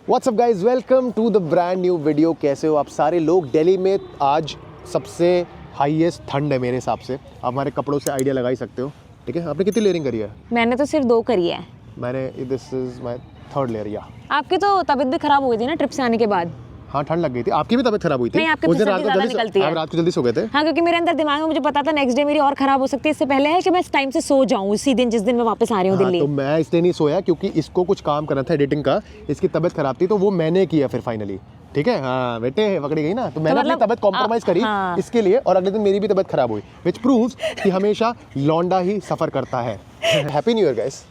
WhatsApp guys, welcome to the brand new video. कैसे हो आप सारे लोग? दिल्ली में आज सबसे हाईएस्ट ठंड है मेरे हिसाब से। आप हमारे कपड़ों से आइडिया लगा ही सकते हो। ठीक है, आपने कितनी लेयरिंग करी है? मैंने तो सिर्फ 2 करी है। मैंने this is my third layer. या आपकी तो तबीयत भी खराब हो गई थी ना ट्रिप से आने के बाद। हाँ, ठंड लग गई थी। आपकी भी तबीयत खराब हुई थी? नहीं, आपकी उस दिन सर्दी रात को ज़्यादा जल्दी निकलती है। आप रात को जल्दी सो गए थे? हाँ, क्योंकि मेरे अंदर दिमाग में मुझे पता था नेक्स्ट डे मेरी और खराब हो सकती है। इससे पहले है कि मैं इस टाइम से सो जाऊँ उसी दिन जिस दिन मैं वापस आ रही हूँ दिल्ली। तो मैं इसलिए नहीं सोया क्योंकि इसको कुछ काम करना था एडिटिंग का। इसकी तबीयत खराब थी तो वो मैंने किया फिर फाइनली। ठीक है, हाँ बेटे पकड़ी गई ना। तो मैंने अपनी तबीयत कॉम्प्रोमाइज करी इसके लिए, और अगले दिन मेरी भी तबीयत खराब हुई, विच प्रूव्स कि हमेशा लौंडा ही सफर करता है। Happy new year guys.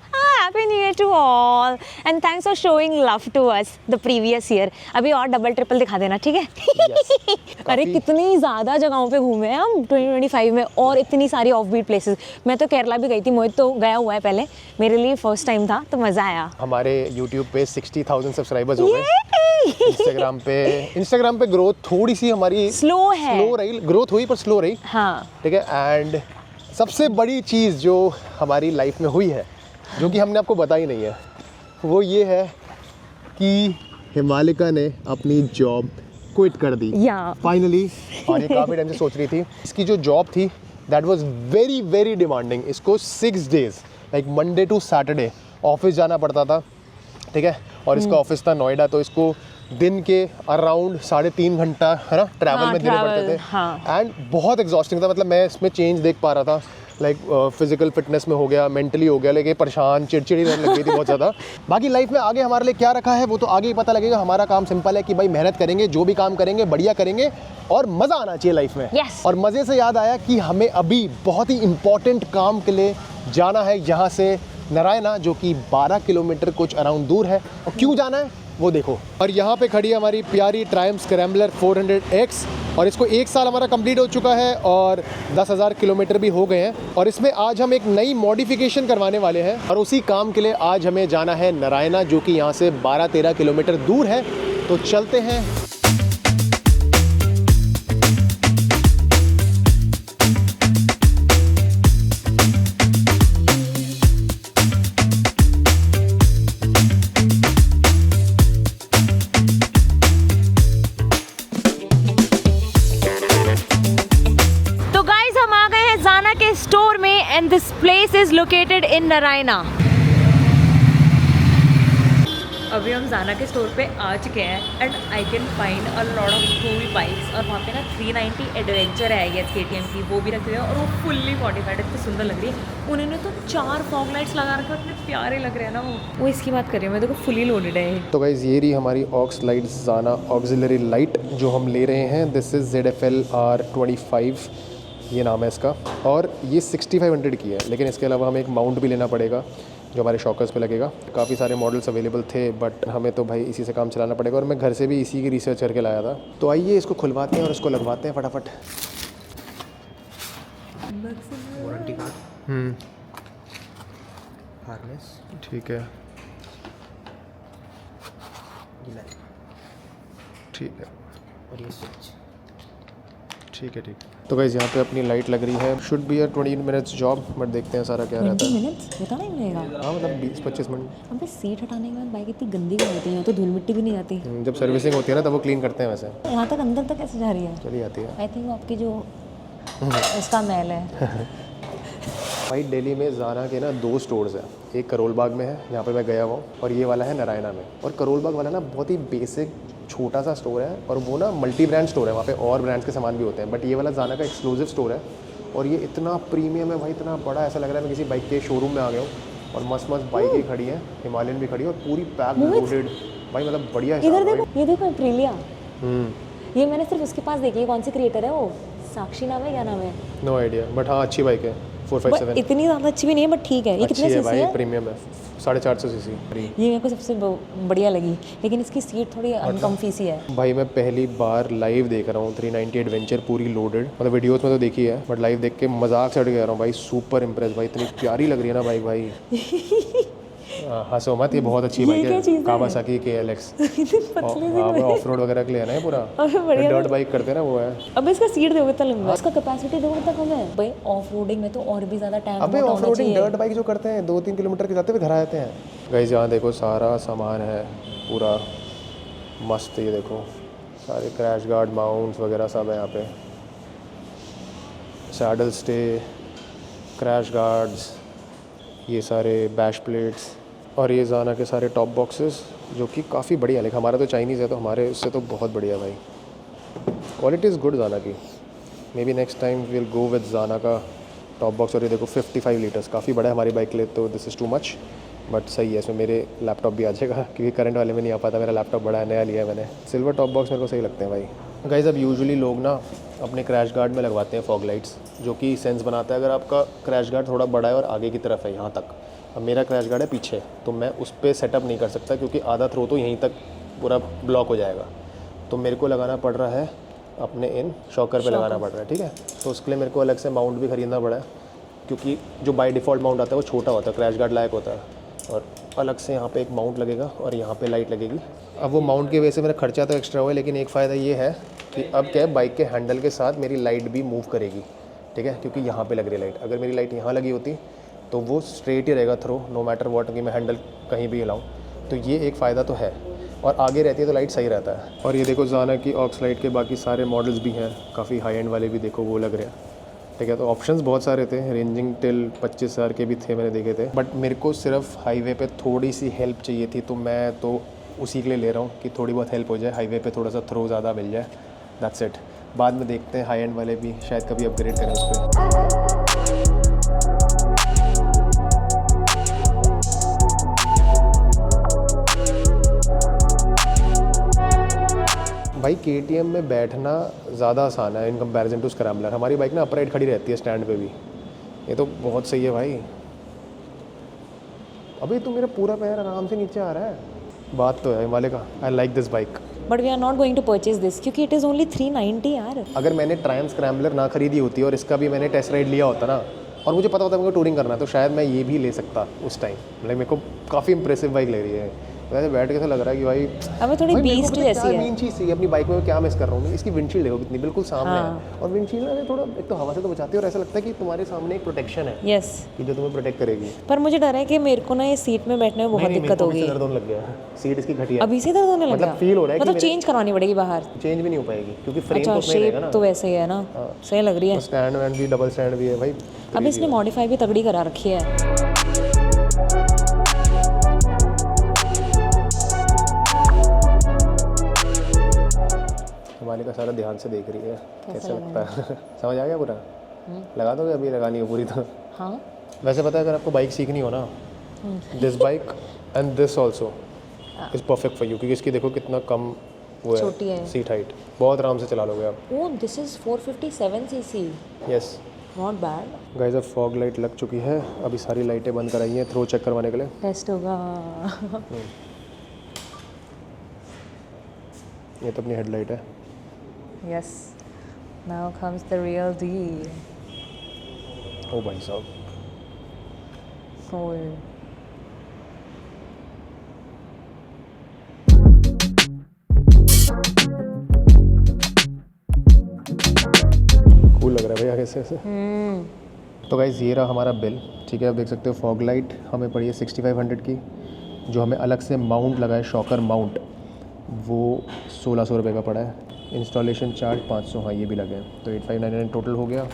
Happy New Year to all and thanks for showing love to us the previous year। अभी और डबल ट्रिपल दिखा देना, ठीक है? अरे कितनी ज़्यादा जगहों पे घूमे हैं हम 2025 में, और इतनी सारी ऑफ बीट प्लेसेस। मैं तो केरला भी गई थी, मोहित तो गया हुआ है पहले, मेरे लिए फर्स्ट टाइम था तो मज़ा आया। हमारे YouTube पे 60,000 सब्सक्राइबर्स हो गए। इंस्टाग्राम पे ग्रोथ थोड़ी सी हमारी स्लो रही, ग्रोथ हुई पर स्लो रही। हाँ, ठीक है। एंड सबसे बड़ी चीज़ जो हमारी लाइफ में हुई है, जो कि हमने आपको बताई नहीं है, वो ये है कि हिमालिका ने अपनी जॉब क्विट कर दी फाइनली। और ये काफ़ी टाइम से सोच रही थी। इसकी जो जॉब थी that was very very demanding. इसको 6 days like Monday to Saturday office जाना पड़ता था। ठीक है, और इसका ऑफिस था नोएडा, तो इसको दिन के अराउंड 3.5 घंटा है ना ट्रैवल में देने पड़ते थे। एंड बहुत एग्जॉस्टिंग था। मतलब मैं इसमें चेंज देख पा रहा था, लाइक फिजिकल फिटनेस में हो गया, मेंटली हो गया, लेकिन परेशान चिड़चिड़ी रहने लग गई थी बहुत ज़्यादा। बाकी लाइफ में आगे हमारे लिए क्या रखा है वो तो आगे ही पता लगेगा। हमारा काम सिंपल है कि भाई मेहनत करेंगे, जो भी काम करेंगे बढ़िया करेंगे और मज़ा आना चाहिए लाइफ में। और मज़े से याद आया कि हमें अभी बहुत ही इंपॉर्टेंट काम के लिए जाना है यहाँ से नारायणा, जो कि 12 किलोमीटर कुछ अराउंड दूर है। और क्यों जाना है वो देखो। और यहाँ पे खड़ी है हमारी प्यारी ट्रायम्फ स्क्रैम्बलर 400X, और इसको 1 साल हमारा कंप्लीट हो चुका है और 10,000 किलोमीटर भी हो गए हैं। और इसमें आज हम एक नई मॉडिफिकेशन करवाने वाले हैं, और उसी काम के लिए आज हमें जाना है नारायणा, जो कि यहाँ से 12-13 किलोमीटर दूर है। तो चलते हैं। स्टोर में, and this place is located in Narayana. अभी हम जाना के स्टोर पे आ चुके हैं and I can find a lot of cool bikes. और वहाँ पे ना 390 एडवेंचर है ये KTM की, वो भी रखी हुई है और वो फुल्ली मॉडिफाइड, इतनी सुंदर लग रही है। उन्होंने तो 4 फॉग लाइट्स लगा रखे, इतने प्यारे लग रहे हैं ना वो इसकी बात कर रही हूँ मैं, देखो फुली लोडेड है। तो गाइस ये रही हमारी ऑक्स लाइट ज़ाना ऑक्सिलरी लाइट जो हम ले रहे हैं। दिस इज़ ZFL R25 ये नाम है इसका, और ये 6500 की है। लेकिन इसके अलावा हमें एक माउंट भी लेना पड़ेगा जो हमारे शॉकर्स पे लगेगा। काफ़ी सारे मॉडल्स अवेलेबल थे बट हमें तो भाई इसी से काम चलाना पड़ेगा, और मैं घर से भी इसी की रिसर्च करके लाया था। तो आइए इसको खुलवाते हैं और इसको लगवाते हैं फटाफट। वारंटी कार्ड, हार्नेस, ठीक है ठीक है, और ये स्विच, ठीक है। तो गाइस यहाँ पे अपनी लाइट लग रही है। Should be 20 minutes job, but देखते हैं सारा क्या रहता है। 20 मिनट्स बता नहीं मिलेगा। हाँ, मतलब 20-25 मिनट। अब सीट हटाने के बाद बाइक इतनी गंदी हो जाती है, यहाँ तो धूल मिट्टी भी नहीं जाती। जब सर्विसिंग होती है ना तब वो क्लीन करते हैं। वैसे यहाँ तक अंदर तक कैसे जा रही है? चली आती है। आई थिंक वो आपकी जो इसका मैल है। भाई दिल्ली में ज़ारा के ना 2 स्टोर्स हैं। एक करोल बाग में है, यहाँ पे मैं गया हुआ हूँ, और ये वाला है नारायणा में। और करोल बाग वाला ना बहुत ही बेसिक छोटा सा स्टोर है, और वो ना मल्टी ब्रांड स्टोर है। वहाँ पे और ब्रांड्स के सामान भी होते हैं, बट ये वाला ज़ारा का एक्सक्लूसिव स्टोर है। और ये इतना प्रीमियम है भाई, इतना बड़ा, ऐसा लग रहा है मैं किसी बाइक के शोरूम में आ गया हूँ। और मस्त मस्त बाइकें खड़ी हैं, हिमालयन भी खड़ी है, और पूरी पैक लोडेड भाई, मतलब बढ़िया है। इधर देखो, ये देखो एप्रिलिया। ये मैंने सिर्फ उसके पास देखी है। कौन सी क्रिएटर है वो? साक्षी नाम है, क्या नाम है? नो आइडिया, बट हाँ अच्छी बाइक है। 457 इतनी ज़्यादा अच्छी भी नहीं है बट ठीक है। ये कितने सीसी है? प्रीमियम है, 450 सीसी। ये मेरे को सबसे बढ़िया लगी, लेकिन इसकी सीट थोड़ी अनकम्फी सी है। भाई मैं पहली बार लाइव देख रहा हूँ 390 एडवेंचर पूरी लोडेड। मतलब वीडियोस में तो देखी है, बट लाइव देख के मजाक से हट कह रहा हूँ भाई, सुपर इम्प्रेस भाई, इतनी प्यारी लग रही है ना बाइक भाई। हंसो मत, ये बहुत अच्छी बाइक है, कावासाकी KLX। ऑफ रोड वगैरह के लिए है ना ये पूरा, डर्ट बाइक करते हैं ना वो है। अब इसका सीट देखो कितना लंबा है, इसका कैपेसिटी देखो कितना कम है भाई। ऑफ रोडिंग में तो और भी ज़्यादा टाइम। अबे ऑफ रोडिंग डर्ट बाइक जो करते हैं 2-3 किलोमीटर के जाते हुए घर आ जाते हैं। गाइस यहाँ देखो सारा सामान है पूरा मस्त। ये देखो सारे क्रैश गार्ड माउंट्स वगैरह सब है यहाँ पे, सैडल स्टे, क्रैश गार्ड्स, ये सारे बैश प्लेट्स और ये ज़ाना के सारे टॉप बॉक्सेस जो कि काफ़ी बढ़िया। लाइक हमारा तो चाइनीज़ है तो हमारे उससे तो बहुत बढ़िया भाई। क्वालिटी इज़ गुड ज़ाना की। May be next time will go with ज़ाना का टॉप बॉक्स। और ये देखो 55 लीटर्स, काफ़ी बड़ा है हमारी बाइक के लिए, तो this is too much, but सही है। इसमें मेरे लैपटॉप भी आ जाएगा क्योंकि करंट वाले में नहीं आ पाता। मेरा लैपटॉप बड़ा है, नया लिया है मैंने। सिल्वर टॉप बॉक्स मेरे को सही लगते हैं भाई। गाइस अब यूजुअली लोग ना अपने क्रैश गार्ड में लगवाते हैं फॉग लाइट्स, जो कि सेंस बनाता है अगर आपका क्रैश गार्ड थोड़ा बड़ा है और आगे की तरफ है यहाँ तक। अब मेरा क्रैश गार्ड है पीछे, तो मैं उस पर सेटअप नहीं कर सकता क्योंकि आधा थ्रो तो यहीं तक पूरा ब्लॉक हो जाएगा। तो मेरे को लगाना पड़ रहा है अपने इन शॉकर पे लगाना पड़ रहा है, ठीक है। तो उसके लिए मेरे को अलग से माउंट भी ख़रीदना पड़ा है क्योंकि जो बाय डिफ़ॉल्ट माउंट आता है वो छोटा होता है, क्रैश गार्ड लायक होता है। और अलग से यहाँ पे एक माउंट लगेगा और यहाँ पे लाइट लगेगी। अब वो माउंट की वजह से मेरा खर्चा तो एक्स्ट्रा हुआ है, लेकिन एक फ़ायदा ये है कि अब क्या है, बाइक के हैंडल के साथ मेरी लाइट भी मूव करेगी, ठीक है, क्योंकि यहाँ पे लग रही है लाइट। अगर मेरी लाइट यहाँ लगी होती तो वो स्ट्रेट ही रहेगा थ्रो, नो मैटर वॉट, कि मैं हैंडल कहीं भी हिलाऊँ। तो ये एक फ़ायदा तो है, और आगे रहती है तो लाइट सही रहता है। और ये देखो ज़ाना की ऑक्स लाइट के बाकी सारे मॉडल्स भी हैं, काफ़ी हाई एंड वाले भी देखो वो लग रहे हैं, ठीक है। तो ऑप्शंस बहुत सारे थे, रेंजिंग टिल 25,000 के भी थे मैंने देखे थे। बट मेरे को सिर्फ हाईवे पे थोड़ी सी हेल्प चाहिए थी, तो मैं तो उसी के लिए ले रहा हूँ कि थोड़ी बहुत हेल्प हो जाए, हाईवे पे थोड़ा सा थ्रो ज़्यादा मिल जाए, दैट्स इट। बाद में देखते हैं हाई एंड वाले भी शायद कभी अपग्रेड करें उस पर। भाई KTM में बैठना ज़्यादा आसान है इन कंपैरिजन टू स्क्रैम्बलर। हमारी बाइक ना अपराइट खड़ी रहती है स्टैंड पे भी, ये तो बहुत सही है भाई। अभी तो मेरा पूरा पैर आराम से नीचे आ रहा है। बात तो है हिमालय का। I like this bike, but we are not going to purchase this क्योंकि इट इज़ ओनली 390 यार। अगर मैंने ट्रायम्फ स्क्रैम्बलर ना खरीदी होती और इसका भी मैंने टेस्ट राइड लिया होता ना, और मुझे पता होता मेरे को टूरिंग करना है, तो शायद मैं ये भी ले सकता उस टाइम। मतलब मेरे को काफ़ी इंप्रेसिव बाइक लग रही है। वैसे बैठ के ऐसा लग रहा है कि भाई हमें थोड़ी बीस्ट जैसी है। मेन चीज़ थी अपनी बाइक में क्या मिस कर रहा हूँ मैं, इसकी विंडशील्ड देखो कितनी बिल्कुल सामने है। और विंडशील्ड ना थोड़ा एक तो हवा से तो बचाती है, और ऐसा लगता है कि तुम्हारे सामने एक प्रोटेक्शन है, यस, कि जो तुम्हें प्रोटेक्ट करेगी। पर मुझे डर है कि मेरे को ना ये सीट में बैठने में बहुत दिक्कत होगी। दर्द होने लग गया, सीट इसकी घटिया, अभी से दर्द होने लगा, मतलब फील हो रहा है मतलब चेंज करवानी पड़ेगी बाहर। चेंज भी नहीं हो पाएगी क्योंकि फ्रेम तो अच्छा, नहीं रहेगा ना। शेप तो वैसे ही है ना, सही लग रही है। स्टैंड वैंड भी डबल स्टैंड भी है भाई। अब इसने मॉडिफाई भी तगड़ी करा रखी है। हिमालय का सारा ध्यान से देख रही है, कैसा लगता है। समझ आ गया पूरा? लगा दोगे? अभी लगानी हो पूरी तो। हाँ वैसे पता है अगर आपको बाइक सीखनी हो ना, this bike and this also is perfect for you, क्योंकि इसकी देखो कितना कम वो छोटी है सीट हाइट, बहुत आराम से चला लोगे आप। Oh this is 457 CC, yes not bad. Guys अब फॉग लाइट लग चुकी है, अभी सारी लाइटें बंद कराई हैं थ्रो चेक करवाने के लिए। टेस्ट होगा। ये तो अपनी हेडलाइट है। Yes, now comes the real deal. ओ भाई साहब, ओए कूल लग रहा है भाई आगे से। तो गाइस ये रहा हमारा बिल, ठीक है। आप देख सकते हो फॉग लाइट हमें पड़ी है 6500 की, जो हमें अलग से माउंट लगा है शॉकर माउंट, वो 1600 रुपये का पड़ा है। इंस्टॉलेशन चार्ज 500, हाँ ये भी लगे हैं, तो 8599 टोटल हो गया,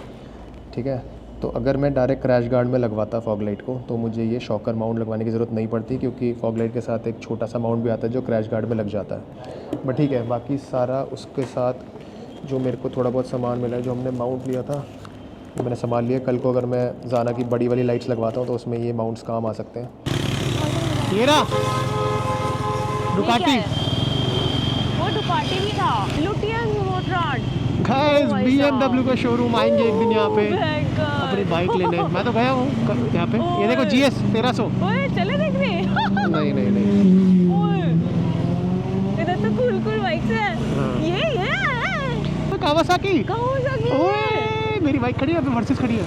ठीक है। तो अगर मैं डायरेक्ट क्रैश गार्ड में लगवाता फॉग लाइट को तो मुझे ये शॉकर माउंट लगवाने की ज़रूरत नहीं पड़ती, क्योंकि फॉग लाइट के साथ एक छोटा सा माउंट भी आता है जो क्रैश गार्ड में लग जाता है। बट ठीक है, बाकी सारा उसके साथ जो मेरे को थोड़ा बहुत सामान मिला है, जो हमने माउंट लिया था वो मैंने संभाल लिया। कल को अगर मैं ज़ाना की बड़ी वाली लाइट्स लगवाता हूँ तो उसमें ये माउंट्स काम आ सकते हैं। ये रहा डुकाटी, वो डुकाटी भी था, लुटियन मोटराड। गाइस BMW का शोरूम आएंगे एक दिन यहाँ पे अपनी बाइक लेने। मैं तो गया हूँ यहाँ पे, ये देखो GS 1300। ओए चले देखने। नहीं नहीं नहीं, ओए इधर तो कूल कूल बाइक्स है। ये कावासाकी। कावासाकी ओए मेरी बाइक खड़ी है, वर्सेस खड़ी है।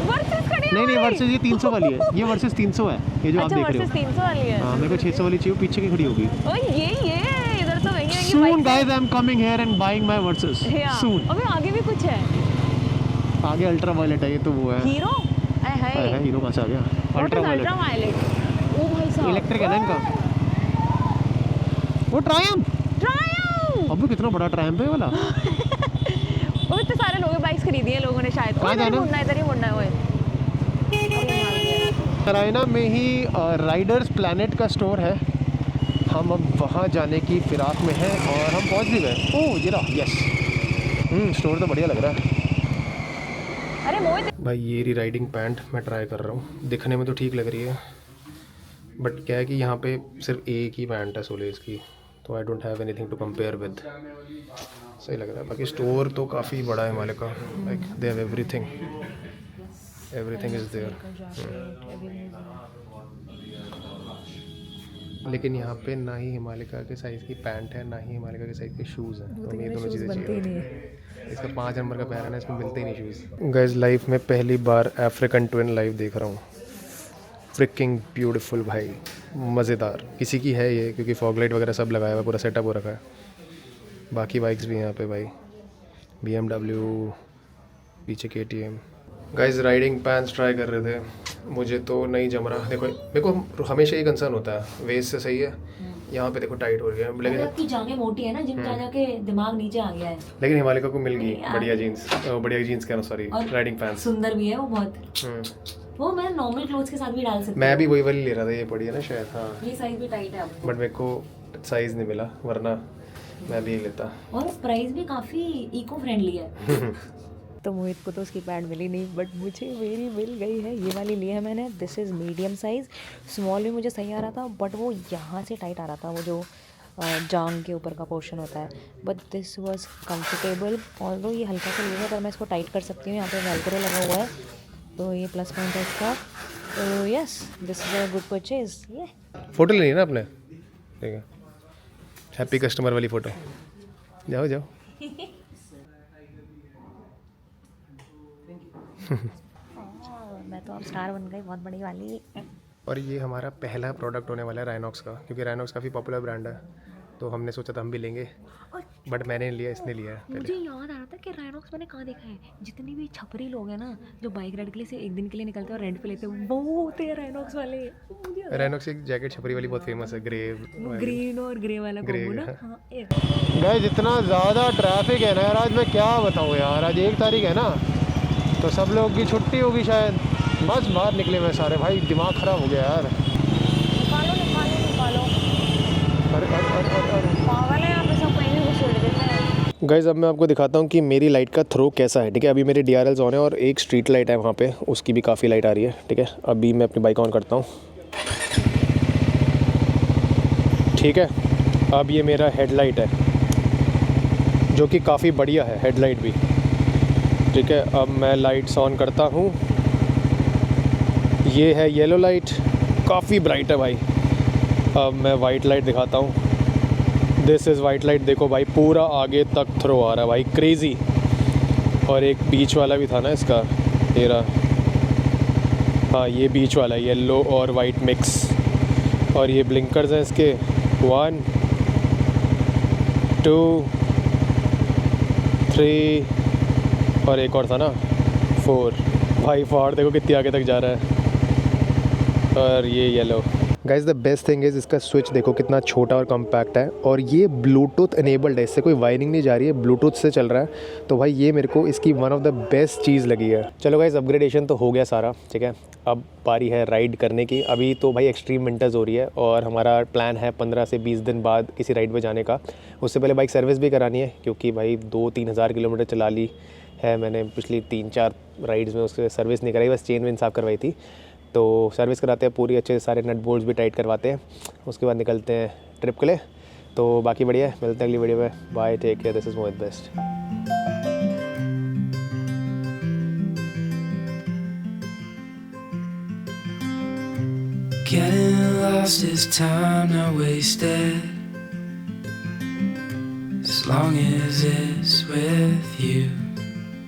वर्सेस खड़ी है। नहीं वर्सेस ये 300 वाली है, ये वर्सेस 300 है, ये जो आप देख रहे हो। वर्सेस 300 वाली है। हाँ मेरे को 600 वाली चाहिए, पीछे की खड़ी होगी। ओए ये इधर तो महंगी महंगी Soon guys, I'm coming here and buying my Versus. Soon. अबे आगे भी कुछ है, आगे अल्ट्रा वायलेट है, ये तो वो है। हीरो है हीरो कहाँ से आ गया? Ultra violet. ओ भाई साहब, इलेक्ट्रिक है ना इनका। वो ट्रायम्फ ट्रायम्फ। अबे कितना बड़ा ट्रायम्फ है वाला। वो इतने सारे लोगों ने बाइक्स खरीदी हैं लोगों ने शायद। कहाँ जाना? इधर ही मुड़ना है वो। नारायणा में ही राइडर्स प्लैनेट का स्टोर है। हम अब वहाँ जाने की फिराक में हैं और हम पहुँच भी गए। ओह ये रहा, यस। स्टोर तो बढ़िया लग रहा है। अरे मोहित भाई ये री राइडिंग पैंट मैं ट्राई कर रहा हूँ, दिखने में तो ठीक लग रही है बट क्या है कि यहाँ पे सिर्फ एक ही पैंट है सोलेस की, तो I don't have anything to compare with. सही लग रहा है। बाकी स्टोर तो काफ़ी बड़ा है हिमालय का, like they have everything is there. लेकिन यहाँ पे ना ही हिमालय के साइज़ की पैंट है ना ही हिमालय के साइज़ के शूज़ हैं, तो ये दोनों चीज़ें चाहिए। इसका 5 नंबर का पैर है ना, इसमें मिलते ही नहीं शूज़। गाइस लाइफ में पहली बार अफ्रीकन ट्विन लाइव देख रहा हूँ। फ्रिकिंग ब्यूटीफुल भाई, मज़ेदार। किसी की है ये क्योंकि फॉग लाइट वगैरह सब लगाया हुआ है, पूरा सेटअप हो रखा है। बाकी बाइक्स भी हैं यहाँ पे भाई, BMW, पीछे KTM। Guys riding pants try कर रहे थे, मुझे तो नहीं जम रहा। देखो मेरे को हमेशा ये कंसर्न होता है, वेस्ट से सही है, यहाँ पे देखो टाइट हो गया है। लेकिन आपकी जांघें मोटी है ना, जिम जा जाके दिमाग नीचे आ गया है। लेकिन हिमालय को मिल गई बढ़िया जीन्स कहना, सॉरी राइडिंग पैंट्स। सुंदर भी है वो बहुत। वो मैं नॉर्मल क्लोथ्स के साथ भी डाल सकती हूँ। मैं भी वही वाली ले रहा था, ये पड़ी है ना शायद। हाँ ये साइज भी टाइट है आपको, बट मेरे को साइज़ नहीं मिला, वरना मैं भी लेता। और प्राइस भी काफ़ी इको फ्रेंडली है। तो मोहित को तो उसकी पैंट मिली नहीं, बट मुझे मेरी मिल गई है। ये वाली ली है मैंने, this is medium size. Small भी मुझे सही आ रहा था, बट वो यहाँ से टाइट आ रहा था, वो जो जांग के ऊपर का पोर्शन होता है। But this was comfortable, although ये हल्का सा लूज़ है पर मैं इसको टाइट कर सकती हूँ। यहाँ पे वेलक्रो लगा हुआ है, तो ये प्लस पॉइंट है इसका। तो yes, this is a good purchase. ये फ़ोटो लेनी है ना आपने, ठीक है। हैप्पी कस्टमर वाली फ़ोटो, जाओ जाओ। मैं तो अब स्टार बन गई, बहुत बड़ी वाली। और ये हमारा पहला प्रोडक्ट होने वाला है राइनॉक्स का, क्योंकि राइनॉक्स काफ़ी पॉपुलर ब्रांड है, तो हमने सोचा था हम भी लेंगे, बट मैंने नहीं लिया, इसने लिया है। मुझे याद आ रहा था कि राइनॉक्स मैंने कहाँ देखा है। जितने भी छपरी लोग हैं ना जो बाइक राइड के लिए सिर्फ एक दिन के लिए निकलते हैं और रेंट पे लेते हैं, वो होते हैं राइनॉक्स वाले। राइनॉक्स की जैकेट छपरी वाली बहुत फेमस है, ग्रीन और ग्रे वाला कॉम्बो ना। हाँ, गाइस इतना ज़्यादा ट्रैफिक है ना यार, आज मैं क्या बताऊँ यार। आज 1 तारीख है ना, तो सब लोग की छुट्टी होगी शायद, बस बाहर निकले हुए सारे। भाई दिमाग ख़राब हो गया यार। निकालो। पागल है, यहाँ पे सब कहीं भी घुस देते हैं। गाइस अब मैं आपको दिखाता हूँ कि मेरी लाइट का थ्रो कैसा है, ठीक है। अभी मेरे DRLs ऑन है और एक स्ट्रीट लाइट है वहाँ पे, उसकी भी काफ़ी लाइट आ रही है, ठीक है। अभी मैं अपनी बाइक ऑन करता हूँ, ठीक है। अब ये मेरा हेडलाइट है जो कि काफ़ी बढ़िया है, हेडलाइट भी, ठीक है। अब मैं लाइट्स ऑन करता हूँ, ये है येलो लाइट, काफ़ी ब्राइट है भाई। अब मैं वाइट लाइट दिखाता हूँ, दिस इज़ वाइट लाइट। देखो भाई पूरा आगे तक थ्रो आ रहा है भाई, क्रेज़ी। और एक बीच वाला भी था ना इसका, तेरा, हाँ ये बीच वाला, येलो और वाइट मिक्स। और ये ब्लिंकर्स हैं इसके, 1 2 3 और एक और था ना 4। भाई फाड़ देखो कितनी आगे तक जा रहा है। और ये yellow. Guys the best thing is इसका स्विच देखो कितना छोटा और कॉम्पैक्ट है, और ये ब्लूटूथ इनेबल्ड है, इससे कोई वायरिंग नहीं जा रही है, ब्लूटूथ से चल रहा है। तो भाई ये मेरे को इसकी वन ऑफ द बेस्ट चीज़ लगी है। चलो गाइस अपग्रेडेशन तो हो गया सारा, ठीक है। अब बारी है राइड करने की। अभी तो भाई एक्सट्रीम विंटर्स हो रही है और हमारा प्लान है 15 से 20 दिन बाद किसी राइड पे जाने का। उससे पहले बाइक सर्विस भी करानी है, क्योंकि भाई 2-3 हज़ार किलोमीटर चला ली है मैंने पिछली 3-4 राइड्स में, उसके सर्विस नहीं कराई, बस चेन वेन साफ़ करवाई थी। तो सर्विस कराते हैं पूरी अच्छे से, सारे नट बोल्ट्स भी टाइट करवाते हैं, उसके बाद निकलते हैं ट्रिप के लिए। तो बाकी बढ़िया है, मिलते हैं अगली वीडियो में। Bye, take care, this is Mohit best. Getting lost is time not wasted, as long as it's with you.